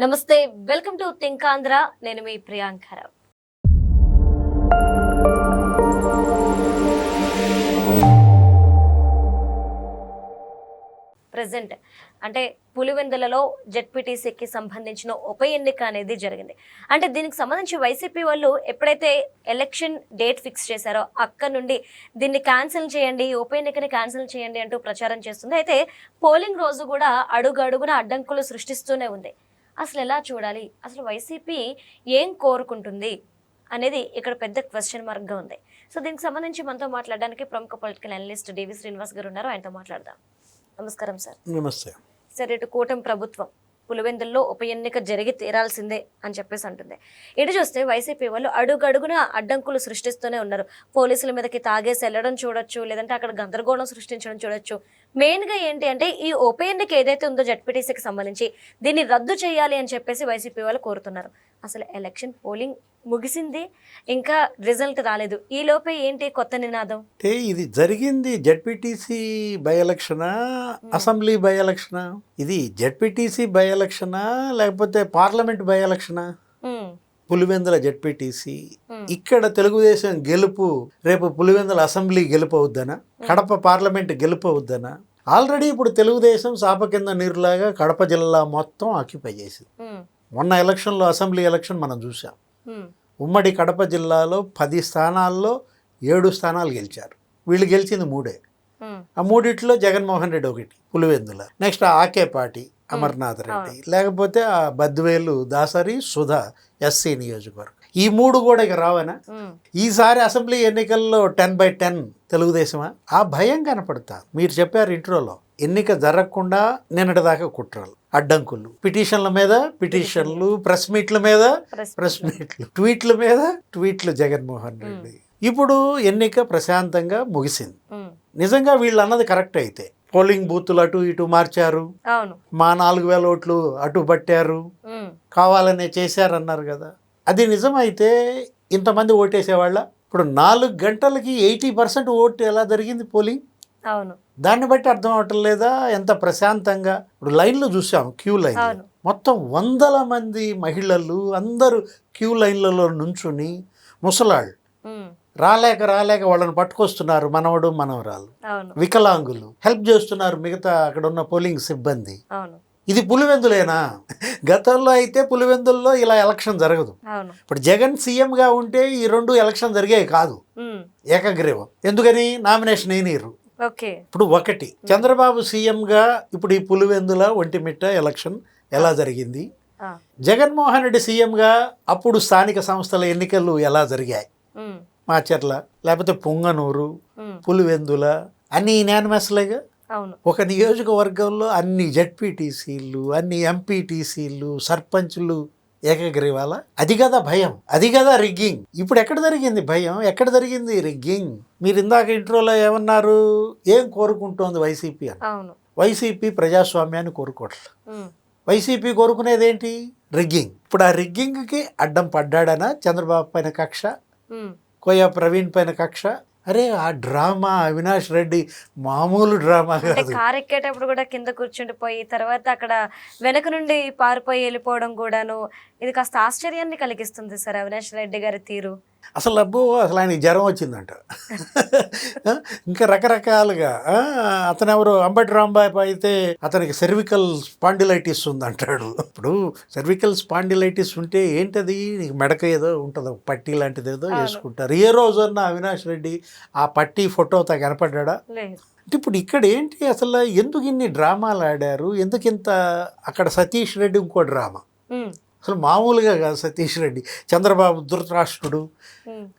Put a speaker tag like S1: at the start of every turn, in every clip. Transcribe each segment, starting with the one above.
S1: నమస్తే, welcome to think Andhra. నేను మీ Priyanka Rao. Present అంటే పులివెందులలో జెడ్పీటీసీకి సంబంధించిన ఉప ఎన్నిక అనేది జరిగింది. అంటే దీనికి సంబంధించి వైసీపీ వాళ్ళు ఎప్పుడైతే ఎలక్షన్ డేట్ ఫిక్స్ చేశారో అక్కడ నుండి దీన్ని క్యాన్సిల్ చేయండి, ఉప ఎన్నికని క్యాన్సిల్ చేయండి అంటూ ప్రచారం చేస్తుంది. అయితే పోలింగ్ రోజు కూడా అడుగడుగున అడ్డంకులు సృష్టిస్తూనే ఉంది. అసలు ఎలా చూడాలి, అసలు వైసీపీ ఏం కోరుకుంటుంది అనేది ఇక్కడ పెద్ద క్వశ్చన్ మార్క్గా ఉంది. సో దీనికి సంబంధించి మనతో మాట్లాడడానికి ప్రముఖ పొలిటికల్ అనలిస్ట్ డివి శ్రీనివాస్ గారు ఉన్నారు. ఆయనతో మాట్లాడదాం. నమస్కారం సార్.
S2: నమస్తే
S1: సార్, ఇటు కూటమి ప్రభుత్వం పులివెందుల్లో ఉప ఎన్నిక జరిగి తీరాల్సిందే అని చెప్పేసి అంటుంది. ఇటు చూస్తే వైసీపీ వాళ్ళు అడుగడుగున అడ్డంకులు సృష్టిస్తూనే ఉన్నారు. పోలీసుల మీదకి తాగేసి వెళ్ళడం చూడొచ్చు, లేదంటే అక్కడ గందరగోళం సృష్టించడం చూడొచ్చు. మెయిన్గా ఏంటి అంటే ఈ ఉప ఎన్నిక ఏదైతే ఉందో జెడ్పీటీసీకి సంబంధించి దీన్ని రద్దు చేయాలి అని చెప్పేసి వైసీపీ వాళ్ళు కోరుతున్నారు. అసలు ఎలక్షన్ పోలింగ్ ముగిసింది, ఇంకా రిజల్ట్ రాలేదు. ఈ లోపే ఏంటి కొత్త నినాదం?
S2: అంటే ఇది జరిగింది జెడ్పీటీసీ బై ఎలక్షనా, అసెంబ్లీ బై ఎలక్షనా? ఇది జెడ్పీటీసీ బై ఎలక్షనా లేకపోతే పార్లమెంట్ బై ఎలక్షనా? పులివెందుల జెడ్పీటీసీ ఇక్కడ తెలుగుదేశం గెలుపు రేపు పులివెందుల అసెంబ్లీ గెలుపు అవుద్దనా, కడప పార్లమెంట్ గెలుపు అవుద్దనా? ఆల్రెడీ ఇప్పుడు తెలుగుదేశం చాప కింద నీరులాగా కడప జిల్లా మొత్తం ఆక్యుపై చేసింది. మొన్న ఎలక్షన్లో అసెంబ్లీ ఎలక్షన్ మనం చూసాం. ఉమ్మడి కడప జిల్లాలో 10 స్థానాల్లో 7 స్థానాలు గెలిచారు. వీళ్ళు గెలిచింది 3. ఆ 3 జగన్మోహన్ రెడ్డి ఒకటి పులివెందుల, నెక్స్ట్ ఆకేపాటి అమర్నాథ్ రెడ్డి, లేకపోతే ఆ బద్వేలు దాసరి సుధా ఎస్సీ నియోజకవర్గం. ఈ 3 కూడా ఇక రావనా? ఈసారి అసెంబ్లీ ఎన్నికల్లో 10/10 తెలుగుదేశమా? ఆ భయం కనపడతా. మీరు చెప్పారు ఇంట్రోలో, ఎన్నిక జరగకుండా నిన్నటిదాకా కుట్రలు, అడ్డంకులు, పిటిషన్ల మీద పిటిషన్లు, ప్రెస్ మీట్ల మీద ప్రెస్ మీట్లు, ట్వీట్ల మీద ట్వీట్లు జగన్మోహన్ రెడ్డి. ఇప్పుడు ఎన్నిక ప్రశాంతంగా ముగిసింది. నిజంగా వీళ్ళు అన్నది కరెక్ట్ అయితే పోలింగ్ బూతులు అటు ఇటు మార్చారు, మా 4000 ఓట్లు అటు పట్టారు, కావాలనే చేశారన్నారు కదా. అది నిజమైతే ఇంతమంది ఓటేసేవాళ్ళ? ఇప్పుడు 4 గంటలకి 80% ఓటు ఎలా జరిగింది పోలింగ్?
S1: అవును,
S2: దాన్ని బట్టి అర్థం అవటం లేదా ఎంత ప్రశాంతంగా? ఇప్పుడు లైన్లో చూసాం, క్యూ లైన్ మొత్తం 100ల మంది మహిళలు అందరూ క్యూ లైన్లలో నుంచుని ముసలాళ్ళు రాలేక వాళ్ళని పట్టుకొస్తున్నారు, మనవడు మనవరాలు, వికలాంగులు హెల్ప్ చేస్తున్నారు మిగతా అక్కడ ఉన్న పోలింగ్ సిబ్బంది. ఇది పులివెందులేనా? గతంలో అయితే పులివెందుల్లో ఇలా ఎలక్షన్ జరగదు. ఇప్పుడు జగన్ సీఎంగా ఉంటే ఈ 2 ఎలక్షన్ జరిగాయి కాదు, ఏకగ్రీవం. ఎందుకని? నామినేషన్ అయినరు. ఇప్పుడు ఒకటి చంద్రబాబు సీఎంగా ఇప్పుడు ఈ పులివెందుల ఒంటిమిట్ట ఎలక్షన్ ఎలా జరిగింది, జగన్మోహన్ రెడ్డి సీఎంగా అప్పుడు స్థానిక సంస్థల ఎన్నికలు ఎలా జరిగాయి, మాచర్ల లేకపోతే పొంగనూరు పులివెందుల అన్ని యునానిమస్లేగా. ఒక నియోజకవర్గంలో అన్ని జెడ్పీటీసీలు, అన్ని ఎంపీటీసీలు, సర్పంచ్లు ఏకగ్రీవాల. అది కదా భయం, అది కదా రిగ్గింగ్. ఇప్పుడు ఎక్కడ జరిగింది భయం, ఎక్కడ జరిగింది రిగ్గింగ్? మీరు ఇందాక ఇంట్రోలో ఏమన్నారు, ఏం కోరుకుంటోంది వైసీపీ అని? వైసీపీ ప్రజాస్వామ్యాన్ని కోరుకోవట్లేదు. వైసీపీ కోరుకునేది ఏంటి? రిగ్గింగ్. ఇప్పుడు ఆ రిగ్గింగ్కి అడ్డం పడ్డాడనా చంద్రబాబు పైన కక్ష, కోయా ప్రవీణ్ పైన కక్ష? అరే ఆ డ్రామా అవినాష్ రెడ్డి మామూలు డ్రామా కాదు.
S1: కారు ఎక్కేటప్పుడు కూడా కింద కూర్చుండిపోయి తర్వాత అక్కడ వెనక నుండి పారిపోయి వెళ్ళిపోవడం కూడాను, ఇది కాస్త ఆశ్చర్యాన్ని కలిగిస్తుంది సార్ అవినాష్ రెడ్డి గారి తీరు.
S2: అసలు ఆయనకి జ్వరం వచ్చిందంట. ఇంకా రకరకాలుగా అతను ఎవరు అంబటి రాంబాబు అయితే అతనికి సెర్వికల్ స్పాండిలైటిస్ ఉందంటాడు. ఇప్పుడు సెర్వికల్ స్పాండిలైటిస్ ఉంటే ఏంటది? నీకు మెడక ఏదో ఉంటుంది, పట్టీ లాంటిది ఏదో వేసుకుంటారు. ఏ రోజన్నా అవినాష్ రెడ్డి ఆ పట్టీ ఫోటో కనపడ్డా? అంటే ఇప్పుడు ఇక్కడ ఏంటి అసలు, ఎందుకు ఇన్ని డ్రామాలు ఆడారు, ఎందుకింత? అక్కడ సతీష్ రెడ్డి ఇంకో డ్రామా, అసలు మామూలుగా కాదు. సతీష్ రెడ్డి చంద్రబాబు ధృతరాష్ట్రుడు,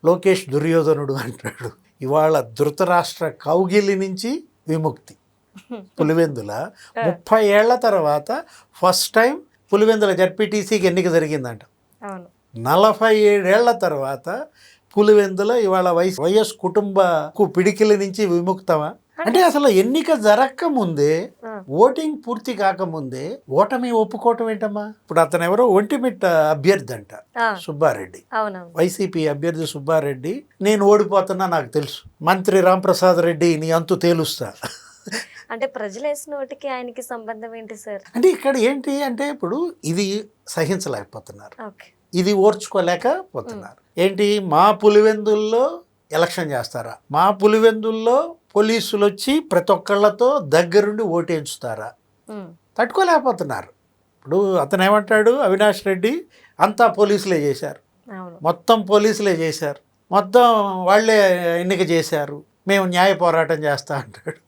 S2: లోకేష్ దుర్యోధనుడు అంటాడు. ఇవాళ ధృతరాష్ట్ర కౌగిలి నుంచి విముక్తి. పులివెందుల 30 ఏళ్ల తర్వాత ఫస్ట్ టైం పులివెందుల జడ్పీటీసీకి ఎన్నిక జరిగిందంట. 47 ఏళ్ల తర్వాత పులివెందుల ఇవాళ వైఎస్ కుటుంబకు పిడికిలి నుంచి విముక్తమా? అంటే అసలు ఎన్నిక జరగక ముందే, ఓటింగ్ పూర్తి కాకముందే ఓటమి ఒప్పుకోవటం ఏంటమ్మా? ఇప్పుడు అతను ఎవరో ఒంటిమిట్ట అభ్యర్థి అంట, సుబ్బారెడ్డి, వైసీపీ అభ్యర్థి సుబ్బారెడ్డి. నేను ఓడిపోతున్నా నాకు తెలుసు, మంత్రి రాంప్రసాద్ రెడ్డి నీ అంతు తేలుస్తా,
S1: అంటే ప్రజలు వేసిన ఓటుకి ఆయనకి సంబంధం ఏంటి సార్?
S2: అంటే ఇక్కడ ఏంటి అంటే ఇప్పుడు ఇది సహించలేకపోతున్నారు,
S1: ఓకే.
S2: ఇది ఓర్చుకోలేకపోతున్నారు. ఏంటి మా పులివెందుల్లో ఎలక్షన్ చేస్తారా, మా పులివెందుల్లో పోలీసులు వచ్చి ప్రతి ఒక్కళ్ళతో దగ్గరుండి ఓటేయించుతారా, తట్టుకోలేకపోతున్నారు. ఇప్పుడు అతను ఏమంటాడు, అవినాష్ రెడ్డి అంతా పోలీసులే చేశారు,
S1: అవును.
S2: మొత్తం పోలీసులే చేశారు, మొత్తం వాళ్ళే ఎన్నిక చేశారు, మేము న్యాయ పోరాటం చేస్తా అంటాడు.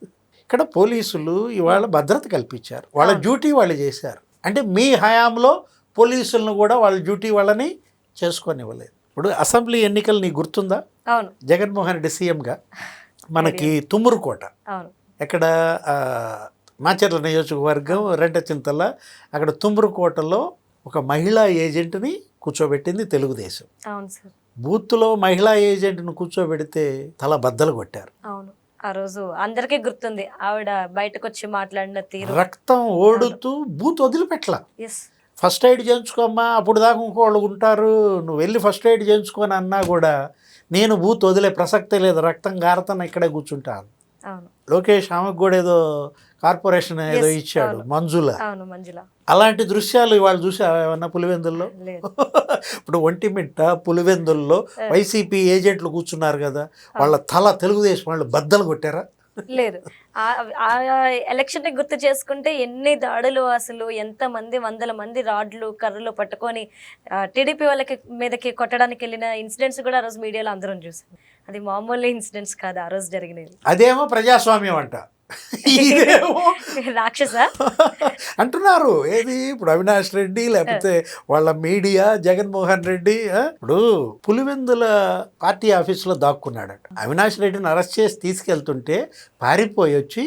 S2: ఇక్కడ పోలీసులు ఇవాళ భద్రత కల్పించారు, వాళ్ళ డ్యూటీ వాళ్ళు చేశారు. అంటే మీ హయాంలో పోలీసులను కూడా వాళ్ళ డ్యూటీ వాళ్ళని చేసుకొనివ్వలేదు. ఇప్పుడు అసెంబ్లీ ఎన్నికలు నీకు గుర్తుందా?
S1: అవును.
S2: జగన్మోహన్ రెడ్డి సీఎంగా మనకి తుమ్మూరుకోట,
S1: అవును.
S2: ఎక్కడ మాచర్ల నియోజకవర్గం రెంటచింతల, అక్కడ తుమ్మూరుకోటలో ఒక మహిళా ఏజెంట్ని కూర్చోబెట్టింది తెలుగుదేశం.
S1: అవును సార్.
S2: బూత్లో మహిళా ఏజెంట్ను కూర్చోబెడితే తల బద్దలు కొట్టారు.
S1: అవును. ఆ రోజు అందరికీ గుర్తుంది, ఆవిడ బయటకు వచ్చి మాట్లాడిన తీరు.
S2: రక్తం ఓడుతూ బూత్ వదిలిపెట్టలా.
S1: ఎస్.
S2: ఫస్ట్ ఎయిడ్ చేయించుకోమ్మా, అప్పుడు దాకా ఇంకోళ్ళు ఉంటారు, నువ్వు వెళ్ళి ఫస్ట్ ఎయిడ్ చేయించుకొని అన్నా కూడా నేను బూత్ వదిలే ప్రసక్తే లేదు, రక్తం గారతను ఇక్కడే కూర్చుంటాను.
S1: అవును.
S2: లోకేష్ ఆమెకు కూడా ఏదో కార్పొరేషన్ ఏదో ఇచ్చాడు, మంజుల.
S1: అవును, మంజుల.
S2: అలాంటి దృశ్యాలు ఇవాళ చూసావా ఏమన్నా పులివెందుల్లో? ఇప్పుడు ఒంటిమిట్ట పులివెందుల్లో వైసీపీ ఏజెంట్లు కూర్చున్నారు కదా, వాళ్ళ తల తెలుగుదేశం వాళ్ళు బద్దలు కొట్టారా?
S1: లేదు. ఆ ఎలక్షన్ ని గుర్తు చేసుకుంటే ఎన్ని దాడులు, అసలు ఎంత మంది, వందల మంది రాడ్లు కర్రలు పట్టుకొని టీడీపీ వాళ్ళకి మీదకి కొట్టడానికి వెళ్ళిన ఇన్సిడెంట్స్ కూడా ఆ రోజు మీడియాలో అందరం చూసాం. అది మామూలు ఇన్సిడెంట్స్ కాదు ఆ రోజు జరిగినవి.
S2: అదేమో ప్రజాస్వామ్యం అంట, ఇదేమో
S1: రాక్షస
S2: అంటున్నారు. ఏది ఇప్పుడు అవినాష్ రెడ్డి లేకపోతే వాళ్ళ మీడియా జగన్మోహన్ రెడ్డి ఇప్పుడు పులివెందుల పార్టీ ఆఫీసులో దాక్కున్నాడట. అవినాష్ రెడ్డిని అరెస్ట్ చేసి తీసుకెళ్తుంటే పారిపోయి వచ్చి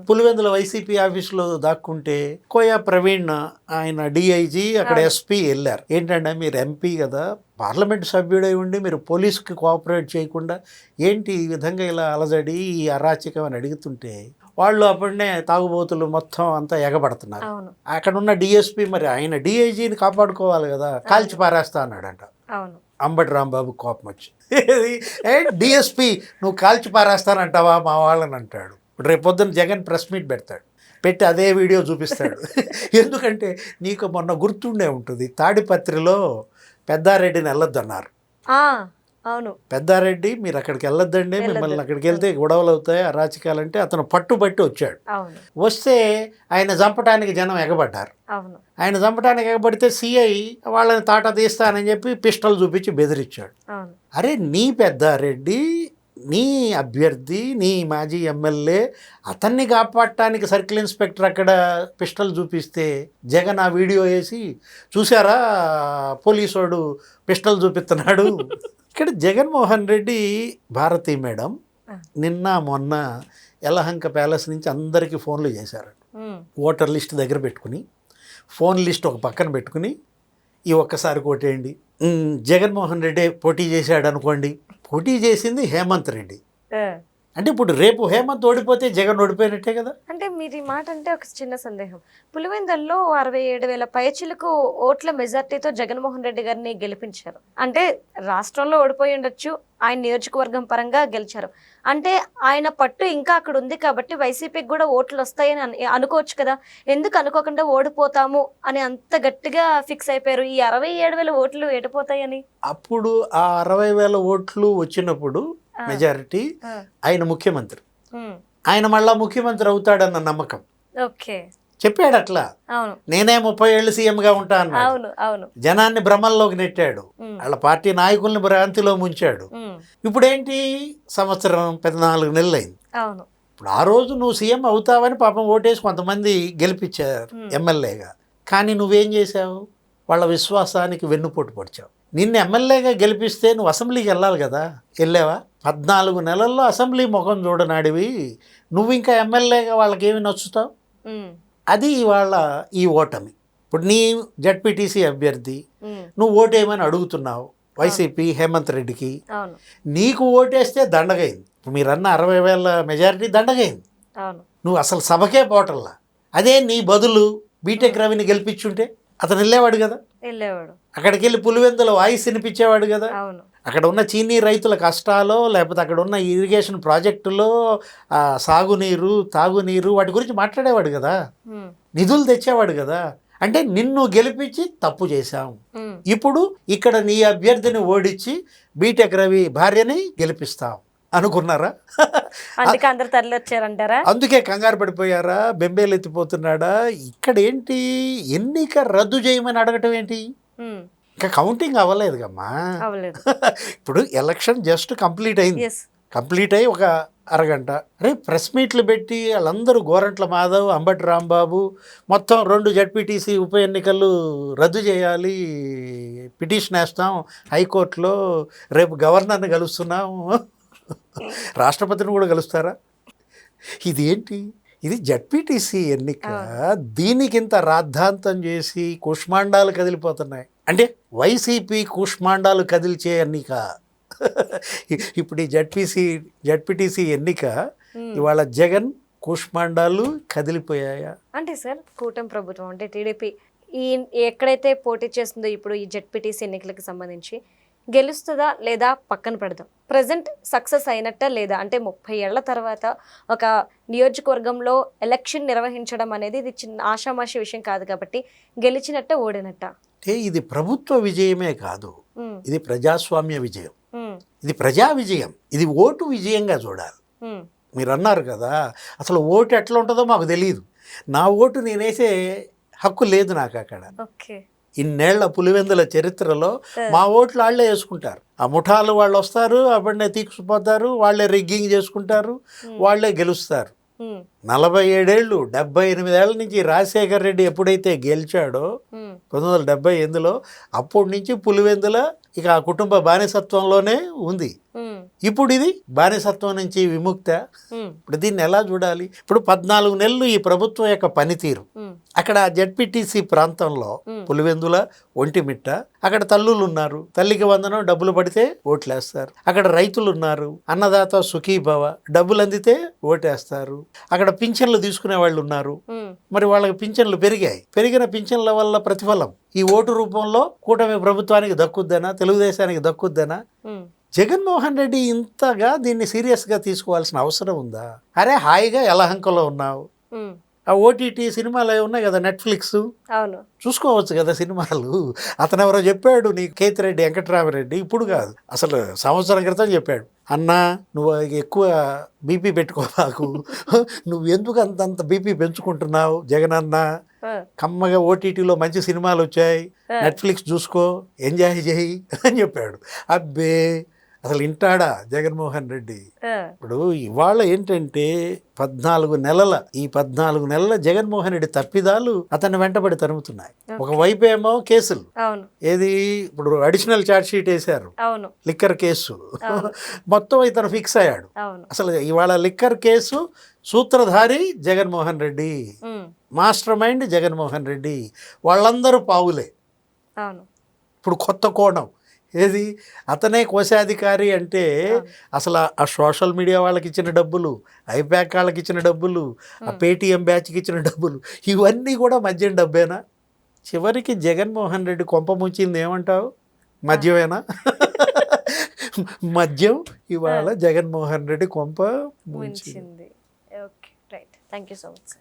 S2: పులివెందుల వైసీపీ ఆఫీసులో దాక్కుంటే కోయా ప్రవీణ్ ఆయన డిఐజీ అక్కడ ఎస్పీ వెళ్ళారు. ఏంటంటే మీరు ఎంపీ కదా, పార్లమెంట్ సభ్యుడై ఉండి మీరు పోలీసుకి కోఆపరేట్ చేయకుండా ఏంటి ఈ విధంగా ఇలా అలజడి ఈ అరాచకం అని అడుగుతుంటే వాళ్ళు అప్పుడే తాగుబోతులు మొత్తం అంతా ఎగబడుతున్నారు. అక్కడ ఉన్న డిఎస్పీ మరి ఆయన డిఐజీని కాపాడుకోవాలి కదా, కాల్చి పారేస్తా అన్నాడంట. అంబటి రాంబాబు కోపం వచ్చి, డిఎస్పీ నువ్వు కాల్చి పారేస్తానంటావా మా వాళ్ళని అంటాడు. ఇప్పుడు రేపొద్దున జగన్ ప్రెస్ మీట్ పెడతాడు, పెట్టి అదే వీడియో చూపిస్తాడు. ఎందుకంటే నీకు మొన్న గుర్తుండే ఉంటుంది, తాడిపత్రిలో పెద్దారెడ్డిని వెళ్ళొద్దన్నారు.
S1: అవును.
S2: పెద్దారెడ్డి మీరు అక్కడికి వెళ్ళొద్దండి, మిమ్మల్ని అక్కడికి వెళ్తే గొడవలు అవుతాయి అరాచకాలంటే అతను పట్టుబట్టి వచ్చాడు. వస్తే ఆయన చంపడానికి జనం ఎగబడ్డారు. ఆయన చంపడానికి ఎగబడితే సిఐ వాళ్ళని తాట తీస్తానని చెప్పి పిస్టల్ చూపించి బెదిరించాడు. అరే నీ పెద్దారెడ్డి, నీ అభ్యర్థి, నీ మాజీ ఎమ్మెల్యే, అతన్ని కాపాడటానికి సర్కిల్ ఇన్స్పెక్టర్ అక్కడ పిస్టల్ చూపిస్తే జగన్ ఆ వీడియో వేసి చూసారా పోలీసోడు పిస్టల్ చూపిస్తున్నాడు. ఇక్కడ జగన్మోహన్ రెడ్డి భారతి మేడం నిన్న మొన్న యలహంక ప్యాలెస్ నుంచి అందరికీ ఫోన్లు చేశారు. ఓటర్ లిస్ట్ దగ్గర పెట్టుకుని ఫోన్ లిస్ట్ ఒక పక్కన పెట్టుకుని ఈ ఒక్కసారి కొట్టేయండి, జగన్మోహన్ రెడ్డి పోటీ చేశాడు అనుకోండి, పోటీ చేసింది హేమంత్ రెడ్డి అంటే ఇప్పుడు రేపు హేమంత్ ఓడిపోతే జగన్ ఓడిపోయినట్టే కదా.
S1: అంటే మీరు ఈ మాట అంటే ఒక చిన్న సందేహం, పులివెందుల్లో 67,000 పైచిలకు ఓట్ల మెజార్టీతో జగన్మోహన్ రెడ్డి గారిని గెలిపించారు. అంటే రాష్ట్రంలో ఓడిపోయి ఉండొచ్చు, ఆయన నియోజకవర్గం పరంగా గెలిచారు అంటే ఆయన పట్టు ఇంకా అక్కడ ఉంది కాబట్టి వైసీపీకి కూడా ఓట్లు వస్తాయని అనుకోవచ్చు కదా. ఎందుకు అనుకోకుండా ఓడిపోతాము అని అంత గట్టిగా ఫిక్స్ అయిపోయారు? ఈ 67,000 ఓట్లు ఎడిపోతాయని.
S2: అప్పుడు ఆ 60,000 ఓట్లు వచ్చినప్పుడు మెజారిటీ ఆయన ముఖ్యమంత్రి, ఆయన మళ్ళా ముఖ్యమంత్రి అవుతాడన్న నమ్మకం చెప్పాడు. అట్లా నేనే 30 ఏళ్ళు సీఎంగా ఉంటా అన్నాడు. జనాన్ని భ్రమల్లోకి నెట్టాడు, వాళ్ళ పార్టీ నాయకుల్ని భ్రాంతిలో ముంచాడు. ఇప్పుడేంటి సంవత్సరం 14 నెలలు అయింది. ఇప్పుడు ఆ రోజు నువ్వు సీఎం అవుతావని పాపం ఓటేసి కొంతమంది గెలిపించారు ఎమ్మెల్యేగా. కానీ నువ్వేం చేశావు? వాళ్ళ విశ్వాసానికి వెన్నుపోటు పొడిచావు. నిన్ను ఎమ్మెల్యేగా గెలిపిస్తే నువ్వు అసెంబ్లీకి వెళ్ళాలి కదా, వెళ్ళావా? 14 నెలల్లో అసెంబ్లీ ముఖం చూడనాడివి నువ్వు ఇంకా ఎమ్మెల్యేగా వాళ్ళకేమి నచ్చుతావు? అది ఇవాళ ఈ ఓటమి. ఇప్పుడు నీ జడ్పీటీసీ అభ్యర్థి నువ్వు ఓటేయమని అడుగుతున్నావు వైసీపీ హేమంత్ రెడ్డికి, నీకు ఓటేస్తే దండగైంది. మీరన్న 60,000 మెజారిటీ దండగైంది, నువ్వు అసలు సభకే పోవటంలా. అదే నీ బదులు బీటెక్ రవిని గెలిపించుంటే అతను వెళ్ళేవాడు కదా, అక్కడికి వెళ్ళి పులివెందుల వాయిస్ వినిపించేవాడు కదా. అక్కడ ఉన్న చీనీ రైతుల కష్టాలో లేకపోతే అక్కడ ఉన్న ఇరిగేషన్ ప్రాజెక్టులో సాగునీరు తాగునీరు వాటి గురించి మాట్లాడేవాడు కదా, నిధులు తెచ్చేవాడు కదా. అంటే నిన్ను గెలిపించి తప్పు చేశాం, ఇప్పుడు ఇక్కడ నీ అభ్యర్థిని ఓడించి బీటెక్ రవి భార్యని గెలిపిస్తాం అనుకున్నారా?
S1: అందుకే అందరు తరలి వచ్చారంటారా?
S2: అందుకే కంగారు పడిపోయారా? బెంబేలు ఎత్తిపోతున్నాడా? ఇక్కడ ఏంటి, ఎన్నిక రద్దు చేయమని అడగటం ఏంటి? ఇంకా కౌంటింగ్ అవ్వలేదుగమ్మా. ఇప్పుడు ఎలక్షన్ జస్ట్ కంప్లీట్ అయింది. కంప్లీట్ అయ్యి ఒక అరగంట అరే ప్రెస్ మీట్లు పెట్టి వాళ్ళందరూ గోరంట్ల మాధవ్, అంబటి రాంబాబు మొత్తం 2 జడ్పీటీసీ ఉప ఎన్నికలు రద్దు చేయాలి, పిటిషన్ వేస్తాం హైకోర్టులో, రేపు గవర్నర్ని కలుస్తున్నాం, రాష్ట్రపతిని కూడా కలుస్తారా? ఇదేంటి, ఇది జడ్పీటీసీ ఎన్నిక, దీనికి ఇంత రాద్ధాంతం చేసి కుష్మాండాలు కదిలిపోతున్నాయి. అంటే వైసీపీ కుష్మాండాలు కదిల్చే ఎన్నిక ఇప్పుడు ఈ జడ్పీటీసీ ఎన్నిక ఇవాళ జగన్ కుష్మాండాలు కదిలిపోయాయా?
S1: అంటే సార్ కూటమి ప్రభుత్వం అంటే టీడీపీ ఈ ఎక్కడైతే పోటీ చేస్తుందో ఇప్పుడు ఈ జడ్పీటీసీ ఎన్నికలకు సంబంధించి గెలుస్తుందా లేదా పక్కన పెడదాం, ప్రజెంట్ సక్సెస్ అయినట్ట లేదా? అంటే 30 ఏళ్ల తర్వాత ఒక నియోజకవర్గంలో ఎలక్షన్ నిర్వహించడం అనేది ఇది చిన్న ఆషామాషి విషయం కాదు కాబట్టి గెలిచినట్ట ఓడినట్ట?
S2: అంటే ఇది ప్రభుత్వ విజయమే కాదు, ఇది ప్రజాస్వామ్య విజయం, ఇది ప్రజా విజయం, ఇది ఓటు విజయంగా చూడాలి. మీరు అన్నారు కదా అసలు ఓటు ఎట్లా ఉంటుందో మాకు తెలియదు, నా ఓటు నేనేసే హక్కు లేదు నాకు అక్కడ. ఇన్నేళ్ల పులివెందుల చరిత్రలో మా ఓట్లు వాళ్ళే వేసుకుంటారు, ఆ ముఠాలు వాళ్ళు వస్తారు, అప్పుడే తీసుకుపోతారు, వాళ్ళే రిగ్గింగ్ చేసుకుంటారు, వాళ్ళే గెలుస్తారు. 47 ఏళ్ళు 78 ఏళ్ల నుంచి రాజశేఖర్ రెడ్డి ఎప్పుడైతే గెలిచాడో 1978లో అప్పటి నుంచి పులివెందుల ఇక ఆ కుటుంబ బానిసత్వంలోనే ఉంది. ఇప్పుడు ఇది బానిసత్వం నుంచి విముక్త. ఇప్పుడు దీన్ని ఎలా చూడాలి? ఇప్పుడు 14 నెలలు ఈ ప్రభుత్వం యొక్క పనితీరు, అక్కడ జడ్పీటీసీ ప్రాంతంలో పులివెందుల, ఒంటిమిట్ట, అక్కడ తల్లులు ఉన్నారు, తల్లికి వందనం డబ్బులు పడితే ఓట్లేస్తారు. అక్కడ రైతులు ఉన్నారు, అన్నదాత సుఖీభవ, డబ్బులు అందితే ఓటేస్తారు. అక్కడ పింఛన్లు తీసుకునే వాళ్ళు ఉన్నారు, మరి వాళ్ళకి పింఛన్లు పెరిగాయి, పెరిగిన పింఛన్ల వల్ల ప్రతిఫలం ఈ ఓటు రూపంలో కూటమి ప్రభుత్వానికి దక్కుద్దేనా, తెలుగుదేశానికి దక్కుద్దేనా? జగన్మోహన్ రెడ్డి ఇంతగా దీన్ని సీరియస్గా తీసుకోవాల్సిన అవసరం ఉందా? అరే హాయిగా యలహంకలో ఉన్నావు, ఆ ఓటీటీ సినిమాలు అవి ఉన్నాయి కదా, నెట్ఫ్లిక్స్, చూసుకోవచ్చు కదా సినిమాలు. అతను ఎవరో చెప్పాడు నీకు, కేతిరెడ్డి వెంకటరామరెడ్డి, ఇప్పుడు కాదు అసలు సంవత్సరం క్రితం చెప్పాడు, అన్నా నువ్వు ఎక్కువ బీపీ పెట్టుకోవాకు, నువ్వు ఎందుకు అంతంత బీపీ పెంచుకుంటున్నావు జగన్ అన్న, కమ్మగా ఓటీటీలో మంచి సినిమాలు వచ్చాయి, నెట్ఫ్లిక్స్ చూసుకో, ఎంజాయ్ చేయి అని చెప్పాడు. అబ్బే అసలు ఇంటాడా జగన్మోహన్ రెడ్డి? ఇప్పుడు ఇవాళ ఏంటంటే 14 నెలల జగన్మోహన్ రెడ్డి తప్పిదాలు అతన్ని వెంటబడి తరుముతున్నాయి. ఒకవైపు ఏమో కేసులు, ఏది ఇప్పుడు అడిషనల్ ఛార్జ్ షీట్ వేశారు, లిక్కర్ కేసు, మొత్తం ఇతను ఫిక్స్ అయ్యాడు. అసలు ఇవాళ లిక్కర్ కేసు సూత్రధారి జగన్మోహన్ రెడ్డి, మాస్టర్ మైండ్ జగన్మోహన్ రెడ్డి, వాళ్ళందరూ పావులే. ఇప్పుడు కొత్త కోణం ఏది, అతనే కోశాధికారి అంటే అసలు ఆ సోషల్ మీడియా వాళ్ళకి ఇచ్చిన డబ్బులు, ఐప్యాక్ వాళ్ళకి ఇచ్చిన డబ్బులు, ఆ పేటీఎం బ్యాచ్కి ఇచ్చిన డబ్బులు, ఇవన్నీ కూడా మద్యం డబ్బేనా? చివరికి జగన్మోహన్ రెడ్డి కొంప ముంచింది ఏమంటావు? మద్యమేనా? మద్యం ఇవాళ జగన్మోహన్ రెడ్డి కొంప ముంచింది.
S1: Okay right, thank you so much.